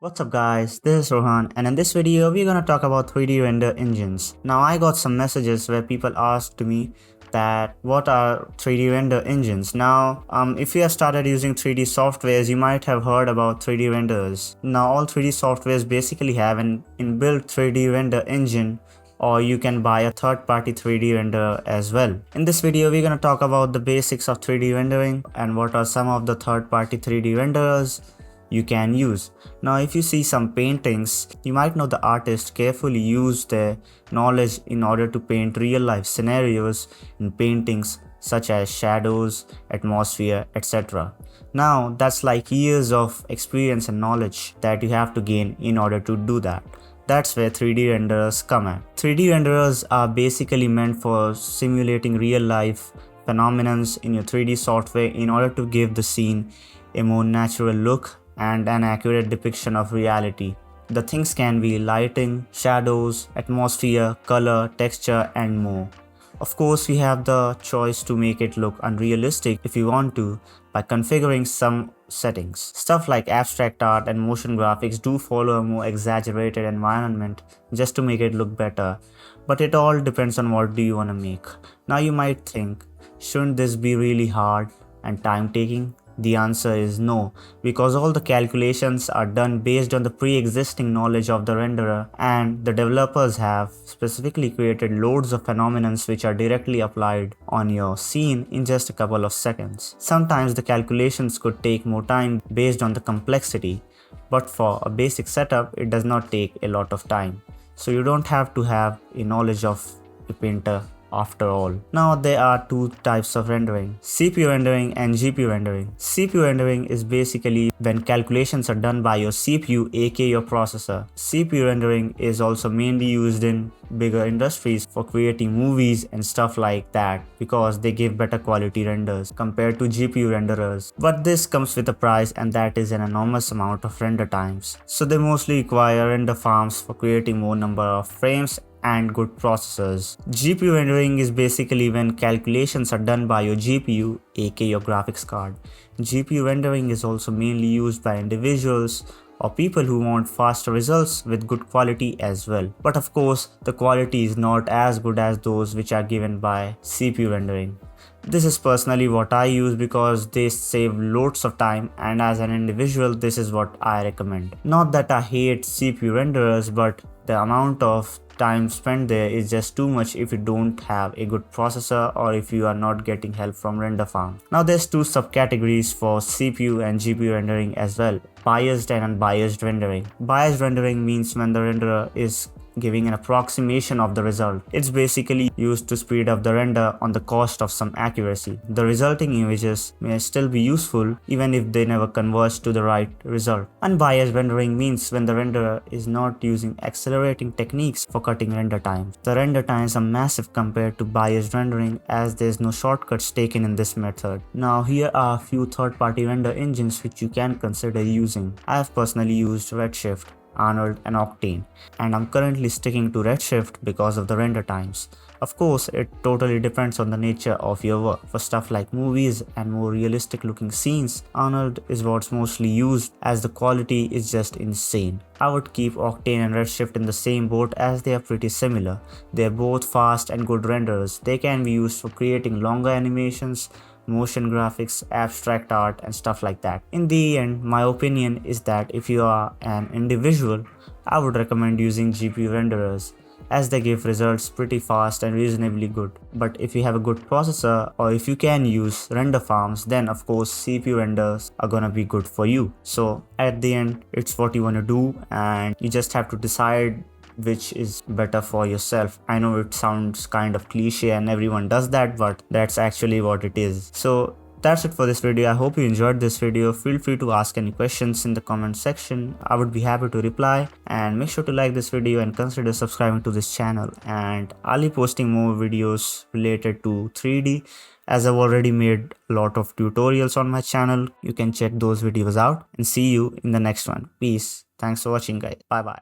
What's up guys, this is Rohan and in this video we're gonna talk about 3D render engines. Now I got some messages where people asked me that what are 3D render engines. Now if you have started using 3D softwares, you might have heard about 3D renders. Now all 3D softwares basically have an inbuilt 3D render engine, or you can buy a third-party 3D renderer as well. In this video, we're gonna talk about the basics of 3D rendering and what are some of the third-party 3D renderers you can use. Now if you see some paintings, you might know the artist carefully used their knowledge in order to paint real life scenarios in paintings such as shadows, atmosphere, etc. Now that's like years of experience and knowledge that you have to gain in order to do that. That's where 3D renderers come in. 3D renderers are basically meant for simulating real life phenomena in your 3D software in order to give the scene a more natural look and an accurate depiction of reality. The things can be lighting, shadows, atmosphere, color, texture, and more. Of course, we have the choice to make it look unrealistic if you want to by configuring some settings. Stuff like abstract art and motion graphics do follow a more exaggerated environment just to make it look better, but it all depends on what do you want to make. Now you might think, shouldn't this be really hard and time taking? The answer is no, because all the calculations are done based on the pre-existing knowledge of the renderer, and the developers have specifically created loads of phenomena which are directly applied on your scene in just a couple of seconds. Sometimes the calculations could take more time based on the complexity, but for a basic setup it does not take a lot of time. So you don't have to have a knowledge of a painter after all. Now there are two types of rendering: CPU rendering and GPU rendering. CPU rendering is basically when calculations are done by your CPU, aka your processor. CPU rendering is also mainly used in bigger industries for creating movies and stuff like that, because they give better quality renders compared to GPU renderers. But this comes with a price, and that is an enormous amount of render times. So they mostly require render farms for creating more number of frames and good processors. GPU rendering is basically when calculations are done by your GPU, aka your graphics card. GPU rendering is also mainly used by individuals or people who want faster results with good quality as well. But of course, the quality is not as good as those which are given by CPU rendering. This is personally what I use because they save loads of time, and as an individual this is what I recommend. Not that I hate CPU renderers, but the amount of time spent there is just too much if you don't have a good processor or if you are not getting help from render farm. Now there's two subcategories for CPU and GPU rendering as well: biased and unbiased rendering. Biased rendering means when the renderer is giving an approximation of the result. It's basically used to speed up the render on the cost of some accuracy. The resulting images may still be useful even if they never converge to the right result. Unbiased rendering means when the renderer is not using accelerating techniques for cutting render times. The render times are massive compared to biased rendering, as there's no shortcuts taken in this method. Now here are a few third-party render engines which you can consider using. I have personally used Redshift, Arnold, and Octane, and I'm currently sticking to Redshift because of the render times. Of course, it totally depends on the nature of your work. For stuff like movies and more realistic looking scenes, Arnold is what's mostly used, as the quality is just insane. I would keep Octane and Redshift in the same boat as they are pretty similar. They are both fast and good renderers. They can be used for creating longer animations, motion graphics, abstract art, and stuff like that. In the end, my opinion is that if you are an individual, I would recommend using GPU renderers, as they give results pretty fast and reasonably good. But if you have a good processor, or if you can use render farms, then of course CPU renders are gonna be good for you. So at the end, it's what you wanna do, and you just have to decide which is better for yourself. I know it sounds kind of cliche and everyone does that, but that's actually what it is. So that's it for this video. I hope you enjoyed this video. Feel free to ask any questions in the comment section. I would be happy to reply, and make sure to like this video and consider subscribing to this channel. And I'll be posting more videos related to 3D, as I've already made a lot of tutorials on my channel. You can check those videos out, and see you in the next one. Peace. Thanks for watching guys. Bye bye.